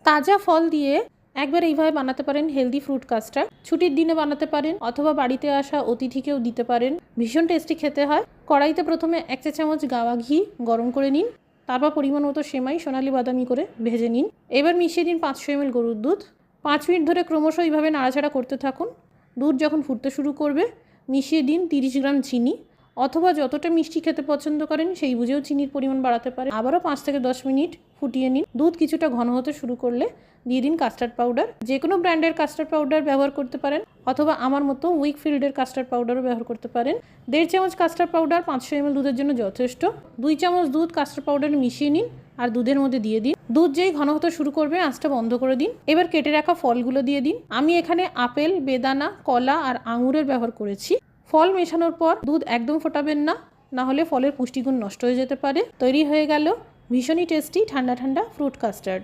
তাজা ফল দিয়ে একবার এইভাবে বানাতে পারেন হেলদি ফ্রুট কাস্টার্ড। ছুটির দিনে বানাতে পারেন অথবা বাড়িতে আসা অতিথিকেও দিতে পারেন। ভীষণ টেস্টি খেতে হয়। কড়াইতে প্রথমে 1 চা চামচ গাওয়া ঘি গরম করে নিন। তারপর পরিমাণ মতো সেমাই সোনালি বাদামি করে ভেজে নিন। এবার মিশিয়ে দিন 500 ml গরুর দুধ। 5 মিনিট ধরে ক্রমশ এইভাবে নাড়াচাড়া করতে থাকুন। দুধ যখন ফুটতে শুরু করবে মিশিয়ে দিন 30 গ্রাম চিনি, অথবা যতটা মিষ্টি খেতে পছন্দ করেন সেই বুঝেও চিনির পরিমাণ বাড়াতে পারেন। আবারও 5 থেকে 10 মিনিট ফুটিয়ে নিন। দুধ কিছুটা ঘন হতে শুরু করলে দিয়ে দিন কাস্টার্ড পাউডার। যে কোনো ব্র্যান্ডের কাস্টার্ড পাউডার ব্যবহার করতে পারেন, অথবা আমার মতো উইকফিল্ডের কাস্টার্ড পাউডারও ব্যবহার করতে পারেন। 1.5 চামচ কাস্টার্ড পাউডার 500 ml দুধের জন্য যথেষ্ট। 2 চামচ দুধ কাস্টার্ড পাউডারে মিশিয়ে নিন আর দুধের মধ্যে দিয়ে দিন। দুধ যেই ঘন হতে শুরু করবে আঁচটা বন্ধ করে দিন। এবার কেটে রাখা ফলগুলো দিয়ে দিন। আমি এখানে আপেল, বেদানা, কলা আর আঙুরের ব্যবহার করেছি। ফল মেশানোর পর দুধ একদম ফোটাবেন না, না হলে ফলের পুষ্টিগুণ নষ্ট হয়ে যেতে পারে। তৈরি হয়ে গেল ভীষণই টেস্টি ঠান্ডা ঠান্ডা ফ্রুট কাস্টার্ড।